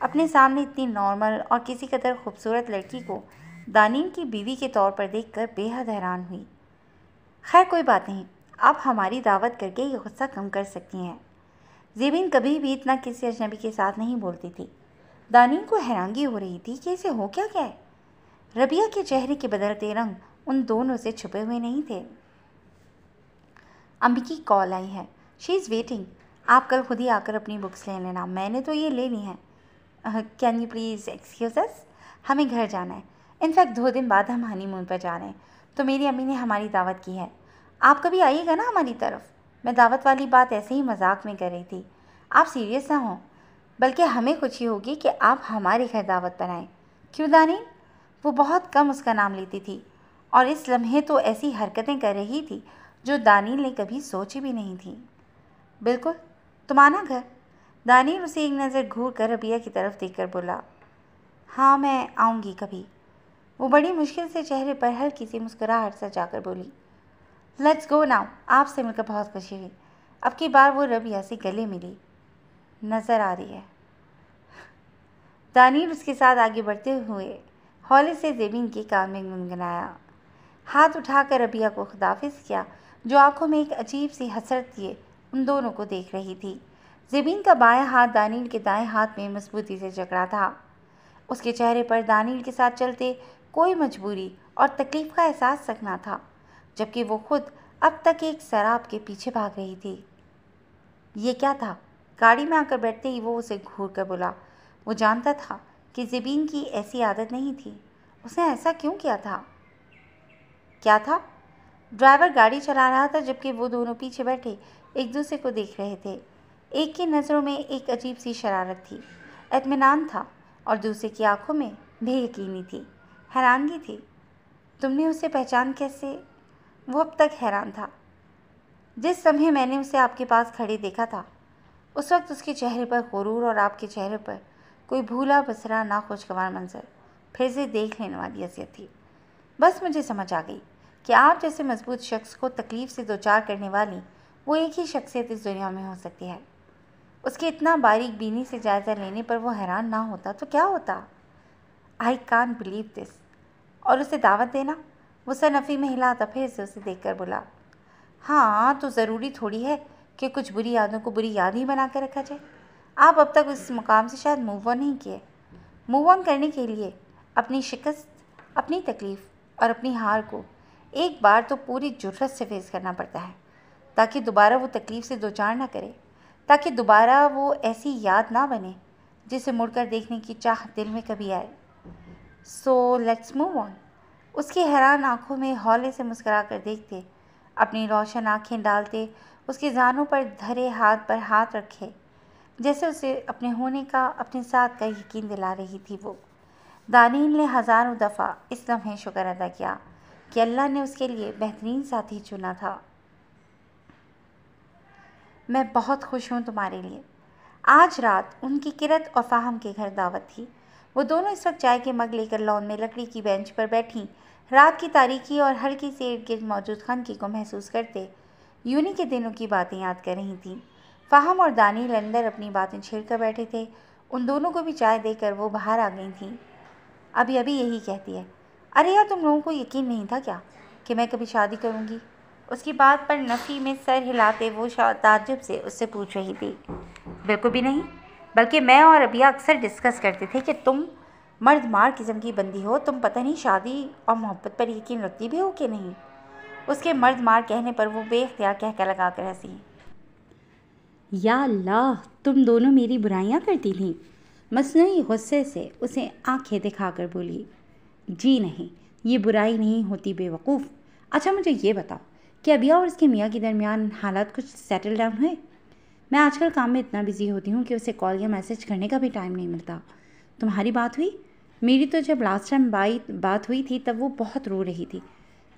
اپنے سامنے اتنی نارمل اور کسی قدر خوبصورت لڑکی کو دانیل کی بیوی کے طور پر دیکھ کر بے حد حیران ہوئی۔ خیر کوئی بات نہیں، آپ ہماری دعوت کر کے یہ غصہ کم کر سکتی ہیں۔ زیبین کبھی بھی اتنا کسی اجنبی کے ساتھ نہیں بولتی تھی۔ دانیل کو حیرانگی ہو رہی تھی کہ اسے ہو کیا گیا ہے۔ ربیہ کے چہرے کے بدلتے رنگ ان دونوں سے چھپے ہوئے نہیں تھے۔ امی کی کال آئی ہے، شی از ویٹنگ، آپ کل خود ہی آ کر اپنی بکس لے لینا، میں نے تو یہ لے لی ہیں۔ کین یو پلیز ایکسکیوز اس، ہمیں گھر جانا ہے، انفیکٹ 2 دن بعد ہم ہنی مون پر جا رہے ہیں، تو میری امی نے ہماری دعوت کی ہے، آپ کبھی آئیے گا نا ہماری طرف۔ میں دعوت والی بات ایسے ہی مذاق میں کر رہی تھی، آپ سیریس نہ ہوں، بلکہ ہمیں خوشی ہوگی کہ آپ ہمارے گھر دعوت پر آئیں۔ کیوں دانیل؟ وہ بہت کم اس کا نام لیتی تھی اور اس لمحے تو ایسی حرکتیں کر رہی تھی جو دانیل نے کبھی سوچی بھی نہیں تھی۔ بالکل، تم آنا گھر۔ دانیل اسے ایک نظر گھور کر ربیہ کی طرف دیکھ کر بولا، ہاں میں آؤں گی کبھی۔ وہ بڑی مشکل سے چہرے پر ہلکی سی مسکراہٹ سجا کر بولی، لیٹس گو ناؤ، آپ سے مل کر بہت خوشی ہوئی۔ اب کی بار وہ ربیہ سے گلے ملی نظر آ رہی ہے۔ دانیل اس کے ساتھ آگے بڑھتے ہوئے ہولے سے زیبین کے کان میں گنگنایا، ہاتھ اٹھا کر ربیہ کو خداحافظ کیا، جو آنکھوں میں ایک عجیب سی حسرت لیے ان دونوں کو دیکھ رہی تھی۔ زیبین کا بایاں ہاتھ دانیل کے دائیں ہاتھ میں مضبوطی سے جکڑا تھا۔ اس کے چہرے پر دانیل کے ساتھ چلتے کوئی مجبوری اور تکلیف کا احساس تک نہ تھا، جبکہ وہ خود اب تک ایک سراب کے پیچھے بھاگ رہی تھی۔ یہ کیا تھا؟ گاڑی میں آ کر بیٹھتے ہی وہ اسے گھور کر بولا۔ وہ جانتا تھا کہ زیبین کی ایسی عادت نہیں تھی، اس نے ایسا کیوں کیا تھا؟ کیا تھا؟ ڈرائیور گاڑی چلا رہا تھا جبکہ وہ دونوں پیچھے بیٹھے ایک دوسرے کو دیکھ رہے تھے۔ ایک کی نظروں میں ایک عجیب سی شرارت تھی، اطمینان تھا، اور دوسرے کی آنکھوں میں بے یقینی تھی، حیرانگی تھی۔ تم نے اسے پہچان کیسے؟ وہ اب تک حیران تھا۔ جس لمحے میں نے اسے آپ کے پاس کھڑے دیکھا تھا، اس وقت اس کے چہرے پر غرور اور آپ کے چہرے پر کوئی بھولا بسرا ناخوشگوار منظر پھر سے دیکھ لینے والی حیثیت تھی۔ بس مجھے سمجھ آ گئی کہ آپ جیسے مضبوط شخص کو تکلیف سے دوچار کرنے والی وہ ایک ہی شخصیت اس دنیا میں ہو سکتی ہے۔ اس کے اتنا باریک بینی سے جائزہ لینے پر وہ حیران نہ ہوتا تو کیا ہوتا؟ I can't believe this. اور اسے دعوت دینا؟ وہ سر نفی میں ہلا تو پھر سے اسے دیکھ کر بولا، ہاں تو ضروری تھوڑی ہے کہ کچھ بری یادوں کو بری یاد ہی بنا کر رکھا جائے۔ آپ اب تک اس مقام سے شاید موو آن نہیں کیے۔ موو آن کرنے کے لیے اپنی شکست، اپنی تکلیف اور اپنی ہار کو ایک بار تو پوری جرأت سے فیس کرنا پڑتا ہے، تاکہ دوبارہ وہ تکلیف سے دوچار نہ کرے، تاکہ دوبارہ وہ ایسی یاد نہ بنے جسے مڑ کر دیکھنے کی چاہت دل میں کبھی آئے۔ So let's move on. اس کی حیران آنکھوں میں ہولے سے مسکرا کر دیکھتے، اپنی روشن آنکھیں ڈالتے اس کے زانوں پر دھرے ہاتھ پر ہاتھ رکھے، جیسے اسے اپنے ہونے کا، اپنے ساتھ کا یقین دلا رہی تھی وہ۔ دانیل نے ہزاروں دفعہ اس لمحے شکر ادا کیا کہ اللہ نے اس کے لیے بہترین ساتھی چنا تھا۔ میں بہت خوش ہوں تمہارے لیے۔ آج رات ان کی کرت اور فاہم کے گھر دعوت تھی۔ وہ دونوں اس وقت چائے کے مگ لے کر لان میں لکڑی کی بینچ پر بیٹھیں، رات کی تاریکی اور ہلکی سی ارد گرد موجود خنکی کو محسوس کرتے یونی کے دنوں کی باتیں یاد کر رہی تھیں۔ فاہم اور دانیل اندر اپنی باتیں چھیڑ کر بیٹھے تھے۔ ان دونوں کو بھی چائے دے کر وہ باہر آ گئی تھیں۔ ابھی یہی کہتی ہے، ارے یار تم لوگوں کو یقین نہیں تھا کیا کہ میں کبھی شادی کروں گی؟ اس کی بات پر نفی میں سر ہلاتے وہ تعجب سے اس سے پوچھ رہی تھی۔ بالکل بھی نہیں، بلکہ میں اور ربیہ اکثر ڈسکس کرتے تھے کہ تم مرد مار قسم کی بندی ہو، تم پتہ نہیں شادی اور محبت پر یقین رکھتی بھی ہو کہ نہیں۔ اس کے مرد مار کہنے پر وہ بے اختیار کہہ لگا کر ہنسی۔ یا اللہ، تم دونوں میری برائیاں کرتی تھیں؟ مصنوعی غصے سے اسے آنکھیں دکھا کر بولی، جی نہیں، یہ برائی نہیں ہوتی بے وقوف۔ اچھا مجھے یہ بتاؤ کہ ابیہ اور اس کے میاں کے درمیان حالات کچھ سیٹل ڈاؤن ہوئے؟ میں آج کل کام میں اتنا بزی ہوتی ہوں کہ اسے کال یا میسج کرنے کا بھی ٹائم نہیں ملتا۔ تمہاری بات ہوئی؟ میری تو جب لاسٹ ٹائم بات ہوئی تھی تب وہ بہت رو رہی تھی،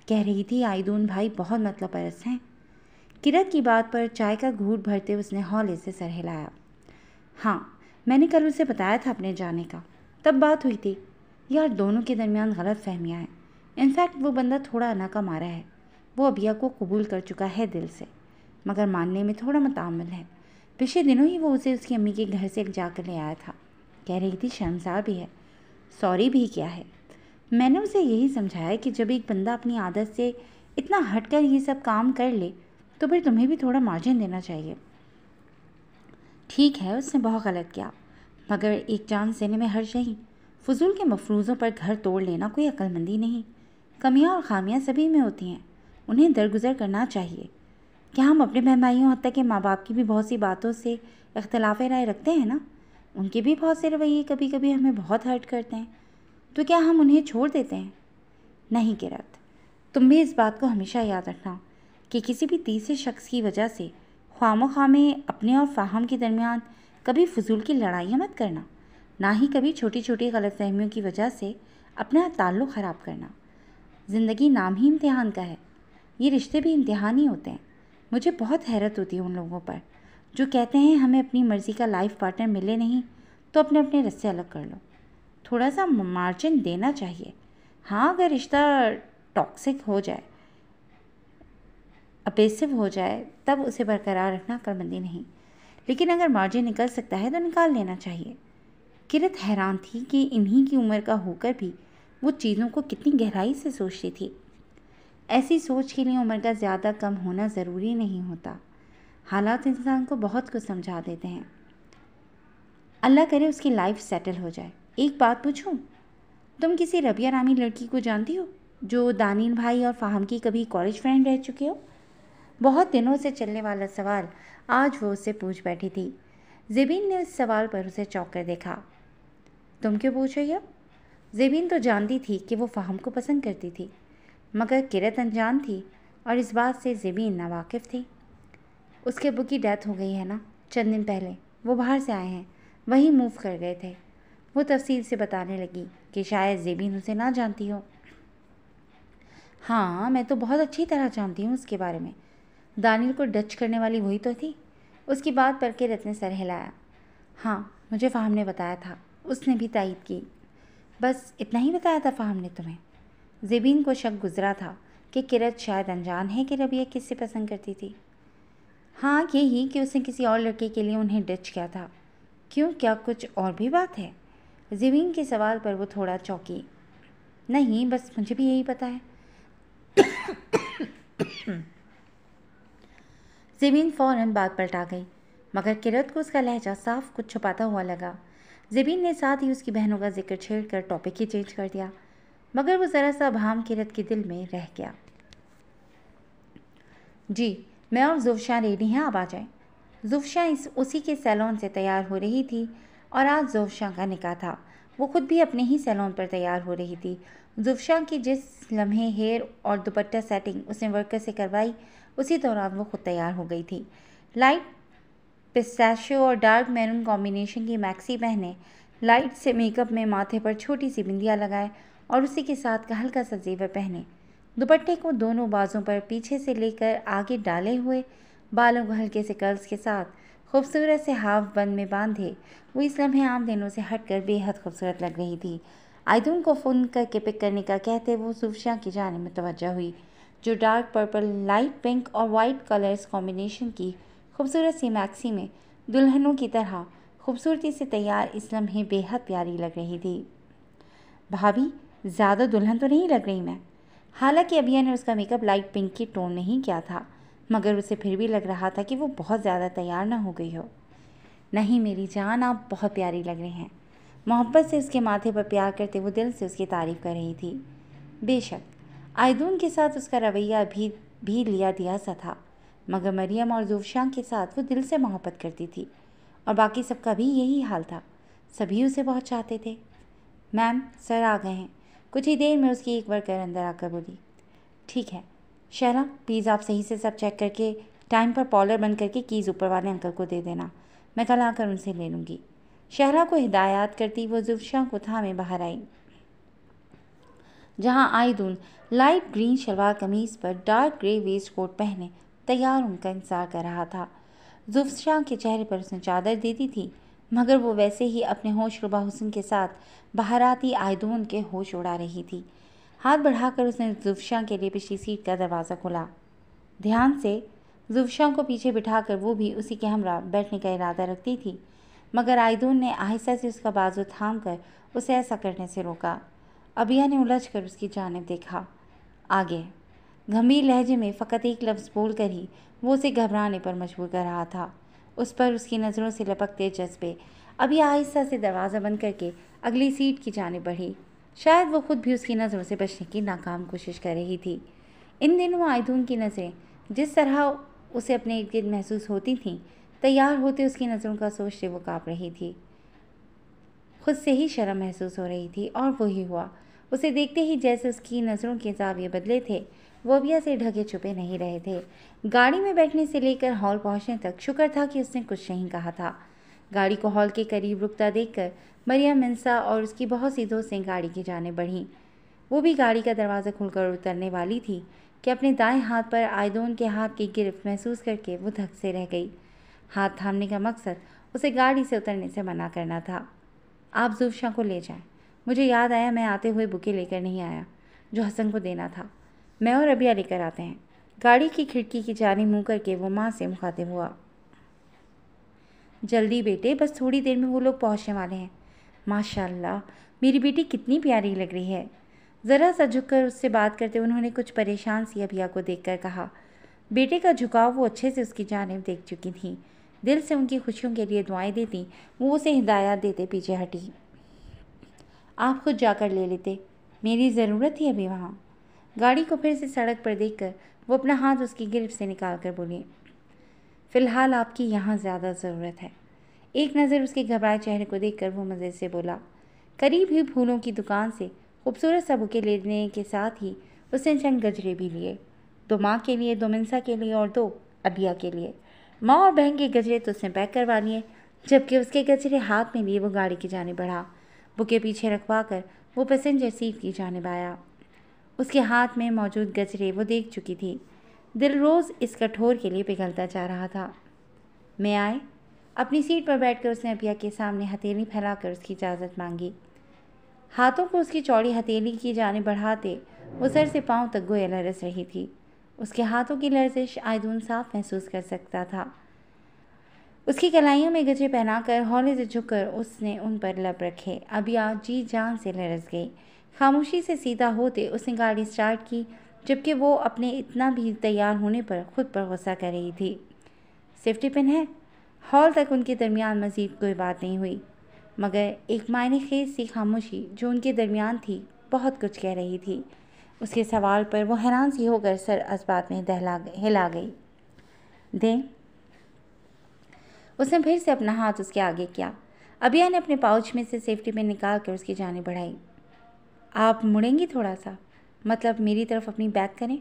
کہہ رہی تھی آئیدون بھائی بہت مطلب پرست ہیں۔ کرت کی بات پر چائے کا گھونٹ بھرتے اس نے ہولے سے سر ہلایا۔ ہاں میں نے کل اسے بتایا تھا اپنے جانے کا، تب بات ہوئی تھی۔ یار دونوں کے درمیان غلط فہمیاں ہیں۔ انفیکٹ وہ بندہ تھوڑا ناکا مارا ہے۔ وہ ابیہ کو قبول کر چکا ہے دل سے، مگر ماننے میں تھوڑا متعمل ہے۔ پچھلے دنوں ہی وہ اسے اس کی امی کے گھر سے جا کر لے آیا تھا۔ کہہ رہی تھی شرمسار بھی ہے، سوری بھی کیا ہے۔ میں نے اسے یہی سمجھایا کہ جب ایک بندہ اپنی عادت سے اتنا ہٹ کر یہ سب کام کر لے تو پھر تمہیں بھی تھوڑا مارجن دینا چاہیے۔ ٹھیک ہے، اس نے بہت غلط کیا، مگر ایک جان دینے میں حرج نہیں۔ فضول کے مفروضوں پر گھر توڑ لینا کوئی عقل مندی نہیں۔ کمیاں اور خامیاں سبھی میں ہوتی ہیں، انہیں درگزر کرنا چاہیے۔ کیا ہم اپنے بہن بھائیوں حتیٰ کہ ماں باپ کی بھی بہت سی باتوں سے اختلاف رائے رکھتے ہیں نا؟ ان کے بھی بہت سے رویے کبھی کبھی ہمیں بہت ہرٹ کرتے ہیں، تو کیا ہم انہیں چھوڑ دیتے ہیں؟ نہیں کرت، تم بھی اس بات کو ہمیشہ یاد رکھنا کہ کسی بھی تیسرے شخص کی وجہ سے خواہ مخواہ میں اپنے اور فاہم کے درمیان کبھی فضول کی لڑائیاں مت کرنا، نہ ہی کبھی چھوٹی چھوٹی غلط فہمیوں کی وجہ سے اپنا تعلق خراب کرنا۔ زندگی نام ہی امتحان کا ہے، یہ رشتے بھی امتحان ہی ہوتے ہیں۔ مجھے بہت حیرت ہوتی ہے ان لوگوں پر جو کہتے ہیں ہمیں اپنی مرضی کا لائف پارٹنر ملے نہیں تو اپنے اپنے رستے الگ کر لو۔ تھوڑا سا مارجن دینا چاہیے۔ ہاں، اگر رشتہ ٹاکسک ہو جائے، ابیسو ہو جائے، تب اسے برقرار رکھنا عقل مندی نہیں، لیکن اگر مارجن نکل سکتا ہے تو نکال لینا چاہیے۔ کرت حیران تھی کہ انہی کی عمر کا ہو کر بھی وہ چیزوں کو کتنی گہرائی سے سوچتی تھی۔ ایسی سوچ کے لیے عمر کا زیادہ کم ہونا ضروری نہیں ہوتا، حالات انسان کو بہت کچھ سمجھا دیتے ہیں۔ اللہ کرے اس کی لائف سیٹل ہو جائے۔ ایک بات پوچھوں، تم کسی ربیہ نامی لڑکی کو جانتی ہو جو دانیل بھائی اور فاہم کی کبھی کالج فرینڈ رہ چکے ہو؟ بہت دنوں سے چلنے والا سوال آج وہ اس سے پوچھ بیٹھی تھی۔ زبین نے اس سوال پر اسے چونک کر دیکھا۔ تم کیوں پوچھ رہی ہو؟ زبین تو جانتی تھی کہ وہ فاہم کو پسند کرتی تھی، مگر کرت انجان تھی اور اس بات سے زبین ناواقف تھی۔ اس کے ابو کی ڈیتھ ہو گئی ہے نا، چند دن پہلے۔ وہ باہر سے آئے ہیں، وہیں موو کر گئے تھے۔ وہ تفصیل سے بتانے لگی کہ شاید زبین اسے نہ جانتی ہو۔ ہاں، میں تو بہت اچھی طرح جانتی ہوں اس کے بارے میں۔ دانیل کو ڈچ کرنے والی وہی تو تھی۔ اس کی بات پر کرت نے سر ہلایا۔ ہاں، مجھے فاہم نے بتایا تھا، اس نے بھی تائید کی۔ بس اتنا ہی بتایا تھا فاہم نے تمہیں؟ زبین کو شک گزرا تھا کہ کرت شاید انجان ہے کہ ربیہ کس سے پسند کرتی تھی۔ ہاں، یہی کہ اس نے کسی اور لڑکے کے لیے انہیں ڈچ کیا تھا۔ کیوں، کیا کچھ اور بھی بات ہے؟ زبین کے سوال پر وہ تھوڑا چونکی۔ نہیں، بس مجھے بھی یہی پتہ ہے۔ زبین فوراً بات پلٹا گئی، مگر کرت کو اس کا لہجہ صاف کچھ چھپاتا ہوا لگا۔ زبین نے ساتھ ہی اس کی بہنوں کا ذکر چھیڑ کر ٹاپک ہی چینج کر دیا، مگر وہ ذرا سا ابہام کرت کے دل میں رہ گیا۔ جی، میں اور زوفشاں ریڈی ہیں، آپ آ جائیں۔ زوفشاں اسی کے سیلون سے تیار ہو رہی تھی اور آج زوفشاں کا نکاح تھا۔ وہ خود بھی اپنے ہی سیلون پر تیار ہو رہی تھی۔ زوفشاں کی جس لمحے ہیئر اور دوپٹہ سیٹنگ اس نے ورکر سے کروائی، اسی دوران وہ خود تیار ہو گئی تھی۔ لائٹ پسٹیشیو اور ڈارک میرون کمبینیشن کی میکسی پہنے، لائٹ سے میک اپ میں ماتھے پر چھوٹی سی بندیاں لگائے اور اسی کے ساتھ کا ہلکا سا زیور پہنے، دوپٹے کو دونوں بازوں پر پیچھے سے لے کر آگے ڈالے ہوئے، بالوں کو ہلکے سے کرلز کے ساتھ خوبصورت سے ہاف بند میں باندھے، وہ اس لمحے عام دنوں سے ہٹ کر بے حد خوبصورت لگ رہی تھی۔ آئیدون کو فون کر کے پک کرنے کا کہتے وہ زوفشاں کی جانب متوجہ ہوئی، جو ڈارک پرپل، لائٹ پنک اور وائٹ کلرز کمبینیشن کی خوبصورت سی میکسی میں دلہنوں کی طرح خوبصورتی سے تیار اس لمحے بے حد پیاری لگ رہی تھی۔ بھابھی، زیادہ دلہن تو نہیں لگ رہی میں؟ حالانکہ ابیا نے اس کا میک اپ لائٹ پنک کی ٹون نہیں کیا تھا، مگر اسے پھر بھی لگ رہا تھا کہ وہ بہت زیادہ تیار نہ ہو گئی ہو۔ نہیں میری جان، آپ بہت پیاری لگ رہے ہیں۔ محبت سے اس کے ماتھے پر پیار کرتے وہ دل سے اس کی تعریف کر رہی تھی۔ بے شک آئیدون کے ساتھ اس کا رویہ بھی لیا دیا سا تھا، مگر مریم اور زوفشاں کے ساتھ وہ دل سے محبت کرتی تھی، اور باقی سب کا بھی یہی حال تھا، سبھی اسے بہت چاہتے تھے۔ میم، سر آ گئے ہیں۔ کچھ ہی دیر میں اس کی ایک ورکر اندر آ کر بولی۔ ٹھیک ہے شہلا، پلیز آپ صحیح سے سب چیک کر کے ٹائم پر پارلر بند کر کے کیز اوپر والے انکل کو دے دینا، میں کل آ کر ان سے لے لوں گی۔ شہلا کو ہدایات کرتی وہ زوفشاں کو تھامے باہر آئی، جہاں آئیدون لائٹ گرین شلوار قمیض پر ڈارک گرے ویسٹ کوٹ پہنے تیار ان کا انتظار کر رہا تھا۔ زوفشاں کے چہرے پر اس نے چادر دے دی تھی، مگر وہ ویسے ہی اپنے ہوش ربا حسن کے ساتھ باہر آتی آئیدون کے ہوش اڑا رہی تھی۔ ہاتھ بڑھا کر اس نے زوفشاں کے لیے پچھلی سیٹ کا دروازہ کھولا۔ دھیان سے، زوفشاں کو پیچھے بٹھا کر وہ بھی اسی کے ہمراہ بیٹھنے کا ارادہ رکھتی تھی، مگر آئیدون نے آہستہ سے اس کا بازو تھام کر اسے ایسا کرنے سے روکا۔ ابیہ نے الجھ کر اس کی جانب دیکھا۔ آگے گھمبیر لہجے میں فقط ایک لفظ بول کر ہی وہ اسے گھبرانے پر مجبور کر رہا تھا۔ اس پر اس کی نظروں سے لپکتے جذبے۔ ابھی آہستہ سے دروازہ بند کر کے اگلی سیٹ کی جانب بڑھی۔ شاید وہ خود بھی اس کی نظروں سے بچنے کی ناکام کوشش کر رہی تھی۔ ان دنوں آئیدون کی نظریں جس طرح اسے اپنے ارد گرد محسوس ہوتی تھیں، تیار ہوتے اس کی نظروں کا سوچتے وہ کانپ رہی تھی۔ خود سے ہی شرم محسوس ہو رہی تھی، اور وہی ہوا۔ اسے دیکھتے ہی جیسے اس کی نظروں کے زاویے بدلے تھے، وہ ابیہ سے ڈھکے چھپے نہیں رہے تھے۔ گاڑی میں بیٹھنے سے لے کر ہال پہنچنے تک شکر تھا کہ اس نے کچھ نہیں کہا تھا۔ گاڑی کو ہال کے قریب رکتا دیکھ کر مریم، منسا اور اس کی بہت سی دوستیں گاڑی کی جانب بڑھیں۔ وہ بھی گاڑی کا دروازہ کھل کر اترنے والی تھی کہ اپنے دائیں ہاتھ پر آئیدون کے ہاتھ کی گرفت محسوس کر کے وہ دھک سے رہ گئی۔ ہاتھ تھامنے کا مقصد اسے گاڑی سے اترنے سے منع کرنا تھا۔ آپ زوفشا کو لے جائیں۔ مجھے یاد آیا میں آتے ہوئے بکے لے کر نہیں آیا جو حسن کو دینا تھا۔ میں اور ابیہ لے کر آتے ہیں۔ گاڑی کی کھڑکی کی جانب منہ کر کے وہ ماں سے مخاطب ہوا۔ جلدی بیٹے، بس تھوڑی دیر میں وہ لوگ پہنچنے والے ہیں۔ ماشاء اللہ، میری بیٹی کتنی پیاری لگ رہی ہے۔ ذرا سا جھک کر اس سے بات کرتے انہوں نے کچھ پریشان سی ابیہ کو دیکھ کر کہا۔ بیٹے کا جھکاؤ وہ اچھے سے اس کی جانب دیکھ چکی تھیں۔ دل سے ان کی خوشیوں کے لیے دعائیں دیتی، وہ اسے ہدایات دیتے پیچھے ہٹی۔ آپ خود جا کر لے لیتے، میری ضرورت تھی ابھی وہاں۔ گاڑی کو پھر سے سڑک پر دیکھ کر وہ اپنا ہاتھ اس کی گرفت سے نکال کر بولی، فی الحال آپ کی یہاں زیادہ ضرورت ہے۔ ایک نظر اس کے گھبرائے چہرے کو دیکھ کر وہ مزے سے بولا۔ قریب ہی پھولوں کی دکان سے خوبصورت سا بکے لینے کے ساتھ ہی اس نے چند گجرے بھی لیے، 2 ماں کے لیے، 2 منسا کے لیے اور 2 ابیہ کے لیے۔ ماں اور بہن کے گجرے تو اس نے پیک کروا لیے، جبکہ اس کے گجرے ہاتھ میں لیے وہ گاڑی کی جانب بڑھا۔ بکے پیچھے رکھوا کر وہ پیسنجر سیٹ کی جانب آیا۔ اس کے ہاتھ میں موجود گجرے وہ دیکھ چکی تھی۔ دل روز اس کٹھور کے لیے پگھلتا جا رہا تھا۔ میں آئے؟ اپنی سیٹ پر بیٹھ کر اس نے ابیہ کے سامنے ہتھیلی پھیلا کر اس کی اجازت مانگی۔ ہاتھوں کو اس کی چوڑی ہتھیلی کی جانب بڑھاتے وہ سر سے پاؤں تک گویا لرز رہی تھی۔ اس کے ہاتھوں کی لرزش آئیدون صاف محسوس کر سکتا تھا۔ اس کی کلائیوں میں گجرے پہنا کر ہولے سے جھک کر اس نے ان پر لب رکھے۔ ابیہ جی جان سے لرز گئی۔ خاموشی سے سیدھا ہوتے اس نے گاڑی سٹارٹ کی، جبکہ وہ اپنے اتنا بھی تیار ہونے پر خود پر غصہ کر رہی تھی۔ سیفٹی پن ہے؟ ہال تک ان کے درمیان مزید کوئی بات نہیں ہوئی، مگر ایک معنی خیز سی خاموشی جو ان کے درمیان تھی بہت کچھ کہہ رہی تھی۔ اس کے سوال پر وہ حیران سی ہو کر سر اس بات میں ہلا گئی۔ دیں؟ اس نے پھر سے اپنا ہاتھ اس کے آگے کیا۔ ابیہ نے اپنے پاؤچ میں سے سیفٹی پن نکال کر اس کی جانب بڑھائی۔ آپ مڑیں گی تھوڑا سا؟ مطلب میری طرف اپنی بیک کریں؟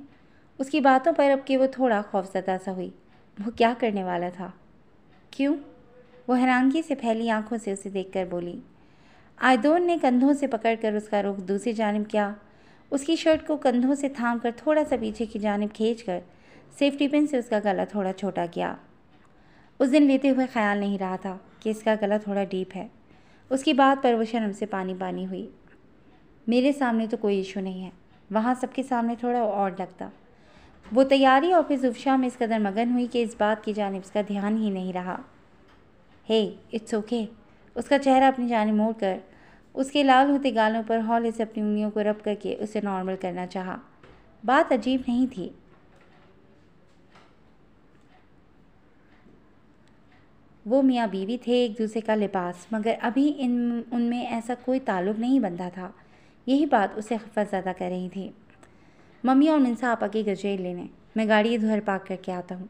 اس کی باتوں پر اب کہ وہ تھوڑا خوفزدہ سا ہوئی۔ وہ کیا کرنے والا تھا؟ کیوں؟ وہ حیرانگی سے پھیلی آنکھوں سے اسے دیکھ کر بولی۔ آئیدون نے کندھوں سے پکڑ کر اس کا رخ دوسری جانب کیا۔ اس کی شرٹ کو کندھوں سے تھام کر تھوڑا سا پیچھے کی جانب کھینچ کر سیفٹی پن سے اس کا گلا تھوڑا چھوٹا کیا۔ اس دن لیتے ہوئے خیال نہیں رہا تھا کہ اس کا گلا تھوڑا ڈیپ ہے۔ اس کی بات پر وہ شرم سے پانی پانی ہوئی۔ میرے سامنے تو کوئی ایشو نہیں ہے، وہاں سب کے سامنے تھوڑا اور لگتا۔ وہ تیاری اور پھر زوفشا میں اس قدر مگن ہوئی کہ اس بات کی جانب اس کا دھیان ہی نہیں رہا۔ ہے اٹس اوکے۔ اس کا چہرہ اپنی جانب موڑ کر اس کے لال ہوتے گالوں پر ہولے سے اپنی انگلیوں کو رب کر کے اسے نارمل کرنا چاہا۔ بات عجیب نہیں تھی۔ وہ میاں بیوی تھے، ایک دوسرے کا لباس، مگر ابھی ان میں ایسا کوئی تعلق نہیں بنتا تھا۔ یہی بات اسے خفت زدہ کر رہی تھی۔ ممی اور منسا آپا کے گجرے لینے، میں گاڑی ادھر پارک کر کے آتا ہوں۔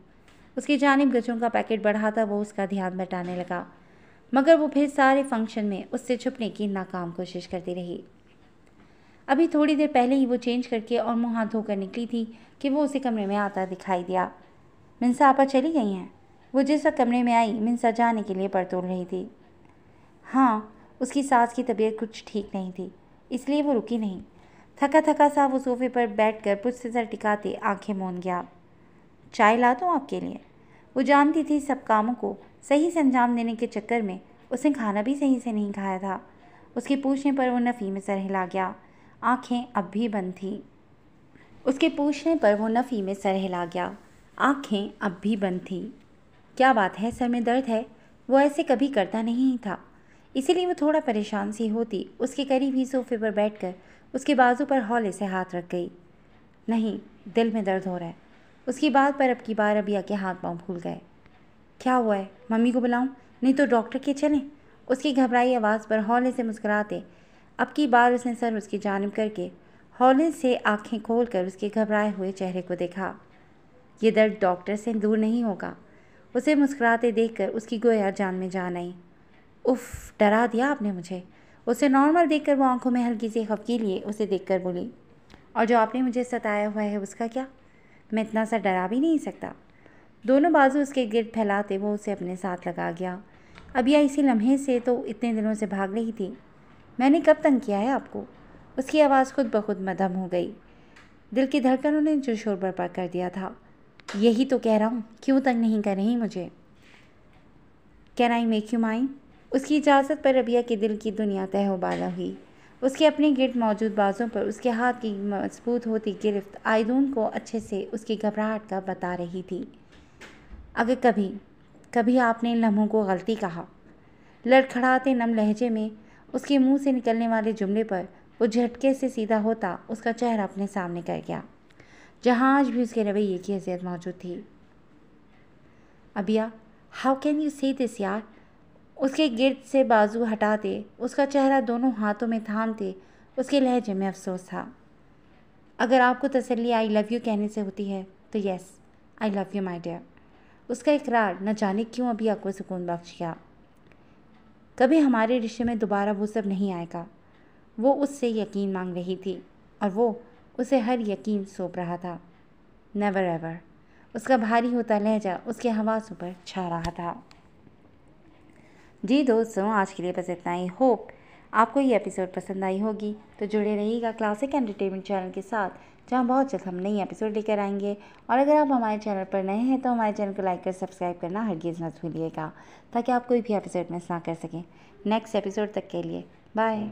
اس کی جانب گجروں کا پیکٹ بڑھاتا وہ اس کا دھیان بٹانے لگا، مگر وہ پھر سارے فنکشن میں اس سے چھپنے کی ناکام کوشش کرتی رہی۔ ابھی تھوڑی دیر پہلے ہی وہ چینج کر کے اور منہ ہاتھ دھو کر نکلی تھی کہ وہ اسے کمرے میں آتا دکھائی دیا۔ منسا آپا چلی گئی ہیں؟ وہ جس وقت کمرے میں آئی، منسا جانے کے لیے پر تول رہی تھی۔ ہاں، اس کی ساس کی طبیعت کچھ ٹھیک نہیں تھی، اس لیے وہ رکی نہیں۔ تھکا تھکا سا وہ صوفے پر بیٹھ کر پچھ سے سر ٹکاتے آنکھیں موند گیا۔ چائے لا دوں آپ کے لیے؟ وہ جانتی تھی سب کاموں کو صحیح سے انجام دینے کے چکر میں اس نے کھانا بھی صحیح سے نہیں کھایا تھا۔ اس کے پوچھنے پر وہ نفی میں سر ہلا گیا۔ آنکھیں اب بھی بند تھیں۔ اس کے پوچھنے پر وہ نفی میں سر ہلا گیا۔ آنکھیں اب بھی بند تھیں۔ کیا بات ہے، سر میں درد ہے؟ وہ ایسے کبھی کرتا نہیں تھا، اسی لیے وہ تھوڑا پریشان سی ہوتی اس کے قریب ہی صوفے پر بیٹھ کر اس کے بازو پر ہولے سے ہاتھ رکھ گئی۔ نہیں، دل میں درد ہو رہا ہے۔ اس کی بات پر اب کی بار ابیا کے ہاتھ پاؤں پھول گئے۔ کیا ہوا ہے؟ ممی کو بلاؤں؟ نہیں تو ڈاکٹر کے چلیں؟ اس کی گھبرائی آواز پر ہولے سے مسکراتے اب کی بار اس نے سر اس کی جانب کر کے ہولے سے آنکھیں کھول کر اس کے گھبرائے ہوئے چہرے کو دیکھا۔ یہ درد ڈاکٹر سے دور نہیں ہوگا۔ اسے مسکراتے دیکھ کر اس کی گویا جان میں جان آئی۔ اف، ڈرا دیا آپ نے مجھے۔ اسے نارمل دیکھ کر وہ آنکھوں میں ہلکی سی خفگی لیے اسے دیکھ کر بولی، اور جو آپ نے مجھے ستایا ہوا ہے اس کا کیا؟ میں اتنا سا ڈرا بھی نہیں سکتا۔ دونوں بازو اس کے گرد پھیلاتے وہ اسے اپنے ساتھ لگا گیا۔ ابیا اسی لمحے سے تو اتنے دنوں سے بھاگ رہی تھی۔ میں نے کب تنگ کیا ہے آپ کو؟ اس کی آواز خود بخود مدھم ہو گئی۔ دل کی دھڑکنوں نے جو شور برپا کر دیا تھا۔ یہی تو کہہ رہا ہوں، کیوں تنگ نہیں کر رہی مجھے؟ Can I make you mine? اس کی اجازت پر ابیا کے دل کی دنیا تہ و بالا ہوئی۔ اس کے اپنے گرد موجود بازوں پر اس کے ہاتھ کی مضبوط ہوتی گرفت آئیدون کو اچھے سے اس کی گھبراہٹ کا بتا رہی تھی۔ اگر کبھی آپ نے ان لمحوں کو غلطی کہا۔ لڑکھڑاتے نم لہجے میں اس کے منہ سے نکلنے والے جملے پر وہ جھٹکے سے سیدھا ہوتا اس کا چہرہ اپنے سامنے کر گیا، جہاں آج بھی اس کے رویے کی حیثیت موجود تھی۔ ابیا، ہاؤ کین یو سی دس یار؟ اس کے گرد سے بازو ہٹاتے اس کا چہرہ دونوں ہاتھوں میں تھامتے اس کے لہجے میں افسوس تھا۔ اگر آپ کو تسلی آئی لو یو کہنے سے ہوتی ہے تو یس، آئی لو یو مائی ڈیئر۔ اس کا اقرار نہ جانے کیوں ابیا کو سکون بخش گیا۔ کبھی ہمارے رشتے میں دوبارہ وہ سب نہیں آئے گا۔ وہ اس سے یقین مانگ رہی تھی اور وہ اسے ہر یقین سونپ رہا تھا۔ Never ever. اس کا بھاری ہوتا لہجہ اس کے حواسوں پر چھا رہا تھا۔ جی دوستوں، آج کے لیے بس اتنا ہی۔ ہوپ آپ کو یہ ایپیسوڈ پسند آئی ہوگی، تو جڑے رہیے گا کلاسک انٹرٹینمنٹ چینل کے ساتھ، جہاں بہت جلد ہم نئی ایپیسوڈ لے کر آئیں گے۔ اور اگر آپ ہمارے چینل پر نئے ہیں تو ہمارے چینل کو لائک کر سبسکرائب کرنا ہرگز مت بھولیے گا، تاکہ آپ کوئی بھی ایپیسوڈ مس نہ کر سکیں۔ نیکسٹ ایپیسوڈ تک کے لیے بائے۔